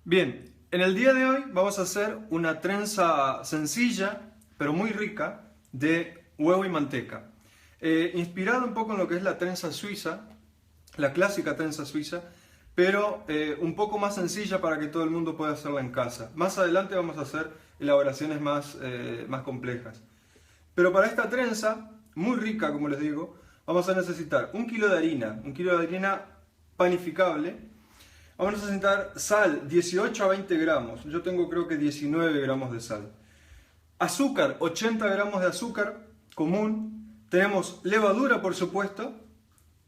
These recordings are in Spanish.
Bien, en el día de hoy vamos a hacer una trenza sencilla, pero muy rica, de huevo y manteca. Inspirado un poco en lo que es la trenza suiza, la clásica trenza suiza, pero un poco más sencilla para que todo el mundo pueda hacerla en casa. Más adelante vamos a hacer elaboraciones más complejas. Pero para esta trenza, muy rica como les digo, vamos a necesitar un kilo de harina panificable. Vamos a necesitar sal, 18 a 20 gramos. Yo tengo creo que 19 gramos de sal. Azúcar, 80 gramos de azúcar común. Tenemos levadura, por supuesto.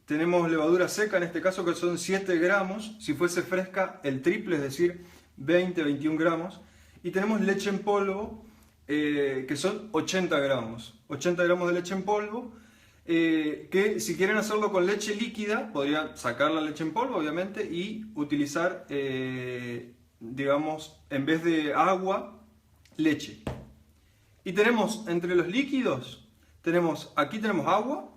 Tenemos levadura seca, en este caso que son 7 gramos. Si fuese fresca, el triple, es decir, 20, 21 gramos. Y tenemos leche en polvo, que son 80 gramos. 80 gramos de leche en polvo. Que si quieren hacerlo con leche líquida, podrían sacar la leche en polvo, obviamente, y utilizar, digamos, en vez de agua, leche. Y tenemos entre los líquidos, aquí tenemos agua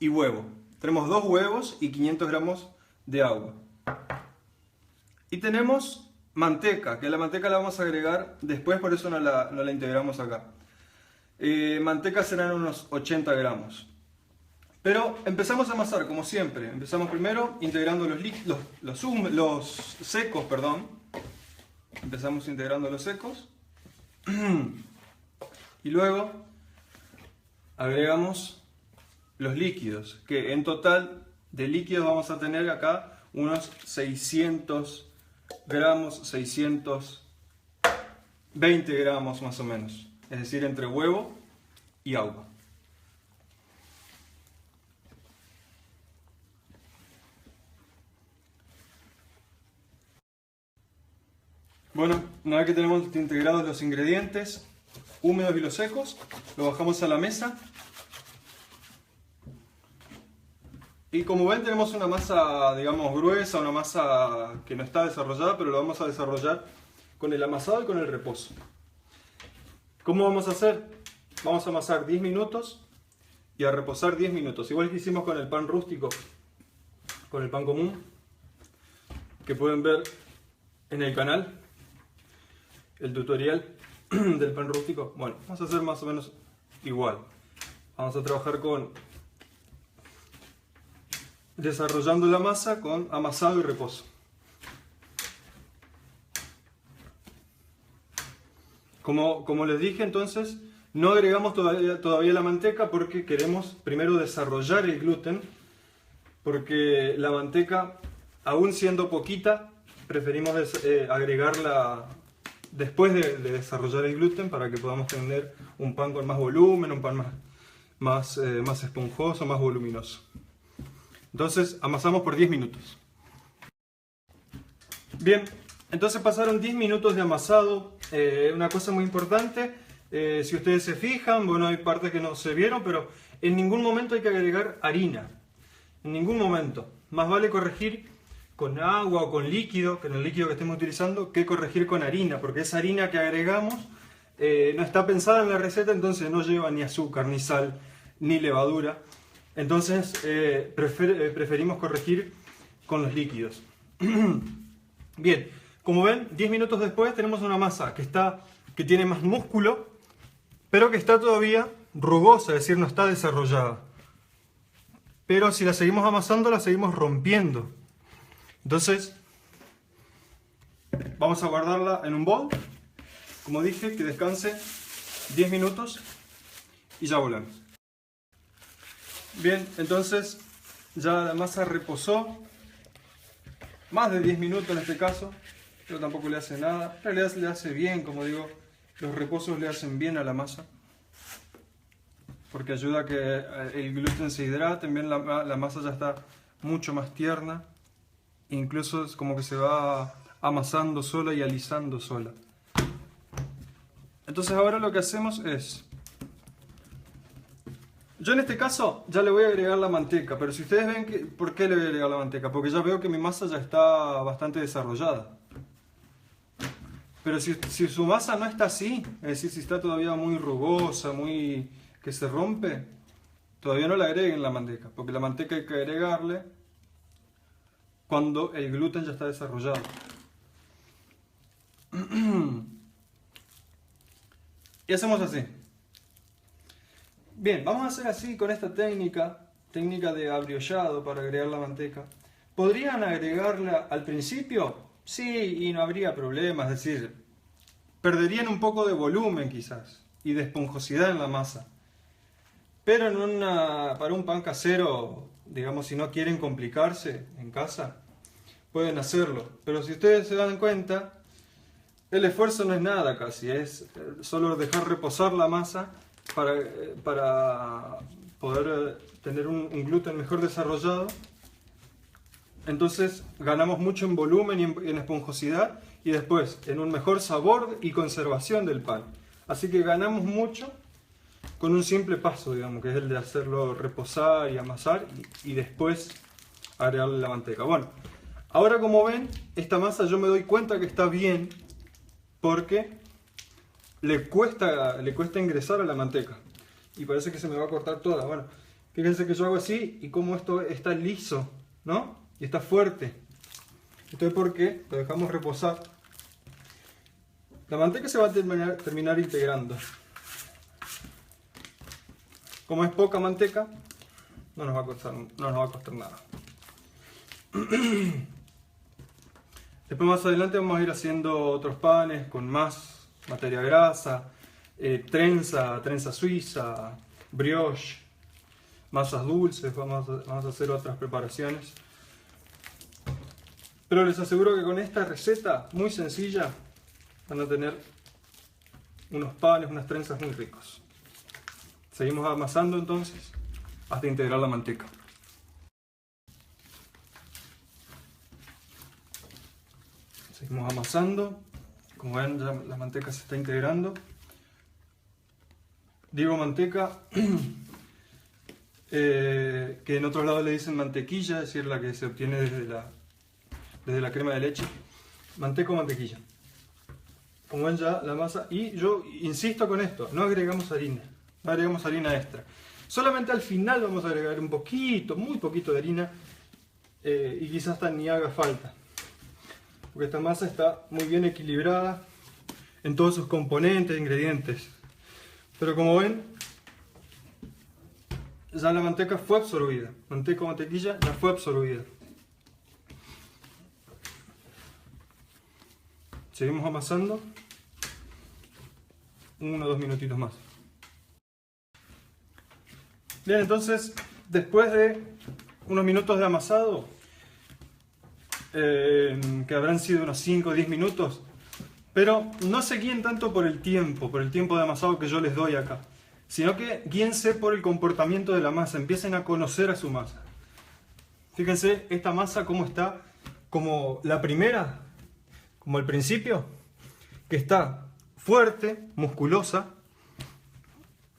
y huevo. Tenemos 2 huevos y 500 gramos de agua. Y tenemos manteca, que la manteca la vamos a agregar después, por eso no la integramos acá. Manteca serán unos 80 gramos. Pero empezamos a amasar como siempre. Empezamos primero integrando los secos, perdón. Empezamos integrando los secos. Y luego agregamos los líquidos, que en total de líquidos vamos a tener acá unos 600 gramos, 620 gramos más o menos. Es decir, entre huevo y agua. Bueno, una vez que tenemos integrados los ingredientes húmedos y los secos, lo bajamos a la mesa. Y como ven, tenemos una masa, digamos, gruesa, una masa que no está desarrollada, pero lo vamos a desarrollar con el amasado y con el reposo. ¿Cómo vamos a hacer? Vamos a amasar 10 minutos y a reposar 10 minutos. Igual que hicimos con el pan rústico, con el pan común, que pueden ver en el canal. El tutorial del pan rústico. Bueno, vamos a hacer más o menos igual. Vamos a trabajar con desarrollando la masa con amasado y reposo. Como les dije, entonces no agregamos todavía la manteca porque queremos primero desarrollar el gluten, porque la manteca, aún siendo poquita, preferimos agregarla después de desarrollar el gluten para que podamos tener un pan con más volumen, un pan más esponjoso, más voluminoso. Entonces amasamos por 10 minutos. Bien, entonces pasaron 10 minutos de amasado. Una cosa muy importante, si ustedes se fijan, bueno, hay partes que no se vieron, pero en ningún momento hay que agregar harina. En ningún momento. Más vale corregir con agua o con líquido, que en el líquido que estemos utilizando, que corregir con harina, porque esa harina que agregamos no está pensada en la receta, entonces no lleva ni azúcar, ni sal, ni levadura. Entonces preferimos corregir con los líquidos. Bien, como ven, 10 minutos después tenemos una masa que tiene más músculo, pero que está todavía rugosa, es decir, no está desarrollada. Pero si la seguimos amasando, la seguimos rompiendo. Entonces, vamos a guardarla en un bol, como dije, que descanse 10 minutos y ya volvemos. Bien, entonces ya la masa reposó, más de 10 minutos en este caso, pero tampoco le hace nada. En realidad le hace bien, como digo, los reposos le hacen bien a la masa, porque ayuda a que el gluten se hidrate, también la masa ya está mucho más tierna. Incluso es como que se va amasando sola y alisando sola. Entonces ahora lo que hacemos es... Yo en este caso ya le voy a agregar la manteca, pero si ustedes ven ¿por qué le voy a agregar la manteca? Porque ya veo que mi masa ya está bastante desarrollada. Pero si su masa no está así, es decir, si está todavía muy rugosa, que se rompe, todavía no le agreguen la manteca, porque la manteca hay que agregarle cuando el gluten ya está desarrollado. Y hacemos así. Bien, vamos a hacer así con esta técnica de abriollado para agregar la manteca. ¿Podrían agregarla al principio? Sí, y no habría problema, es decir, perderían un poco de volumen quizás y de esponjosidad en la masa. Pero para un pan casero, digamos, si no quieren complicarse en casa, pueden hacerlo. Pero si ustedes se dan cuenta, el esfuerzo no es nada casi, es solo dejar reposar la masa para poder tener un gluten mejor desarrollado. Entonces ganamos mucho en volumen y en esponjosidad y después en un mejor sabor y conservación del pan. Así que ganamos mucho con un simple paso, digamos, que es el de hacerlo reposar y amasar y después agregarle la manteca. Bueno, ahora como ven, esta masa yo me doy cuenta que está bien porque le cuesta ingresar a la manteca y parece que se me va a cortar toda. Bueno, fíjense que yo hago así y como esto está liso, ¿no? Y está fuerte. Esto es porque lo dejamos reposar. La manteca se va a terminar integrando. Como es poca manteca, no nos va a costar nada. Después más adelante vamos a ir haciendo otros panes con más materia grasa, trenza suiza, brioche, masas dulces, vamos a hacer otras preparaciones. Pero les aseguro que con esta receta muy sencilla van a tener unos panes, unas trenzas muy ricos. Seguimos amasando entonces hasta integrar la manteca. Seguimos amasando. Como ven, ya la manteca se está integrando. Digo manteca, que en otros lados le dicen mantequilla, es decir, la que se obtiene desde la crema de leche. Manteca o mantequilla. Como ven ya la masa, y yo insisto con esto, no agregamos harina extra. Solamente al final vamos a agregar un poquito, muy poquito de harina, y quizás hasta ni haga falta. Porque esta masa está muy bien equilibrada en todos sus componentes e ingredientes. Pero como ven, ya la manteca fue absorbida. Manteca o mantequilla ya fue absorbida. Seguimos amasando. 1 o 2 minutitos más. Bien, entonces, después de unos minutos de amasado, que habrán sido unos 5 o 10 minutos, pero no se guíen tanto por el tiempo de amasado que yo les doy acá, sino que guíense por el comportamiento de la masa, empiecen a conocer a su masa. Fíjense esta masa cómo está, como la primera, como al principio, que está fuerte, musculosa,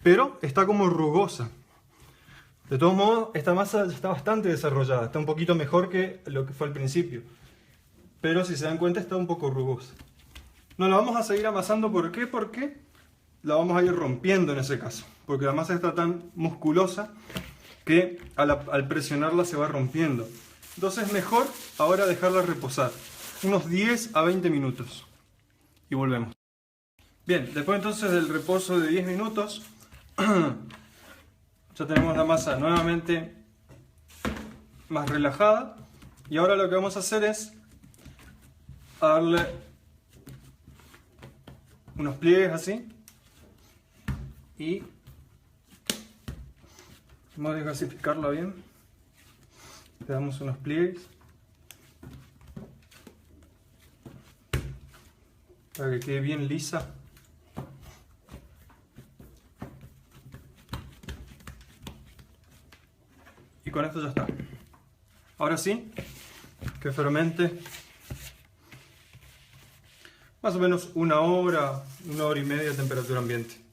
pero está como rugosa. De todos modos, esta masa ya está bastante desarrollada, está un poquito mejor que lo que fue al principio. Pero si se dan cuenta está un poco rugosa. No la vamos a seguir amasando, ¿por qué? Porque la vamos a ir rompiendo en ese caso. Porque la masa está tan musculosa que al presionarla se va rompiendo. Entonces mejor ahora dejarla reposar. Unos 10 a 20 minutos. Y volvemos. Bien, después entonces del reposo de 10 minutos... ya tenemos la masa nuevamente más relajada y ahora lo que vamos a hacer es darle unos pliegues así y vamos a gasificarla bien. Le damos unos pliegues para que quede bien lisa. Y con esto ya está. Ahora sí, que fermente más o menos 1 hora, 1 hora y media a temperatura ambiente.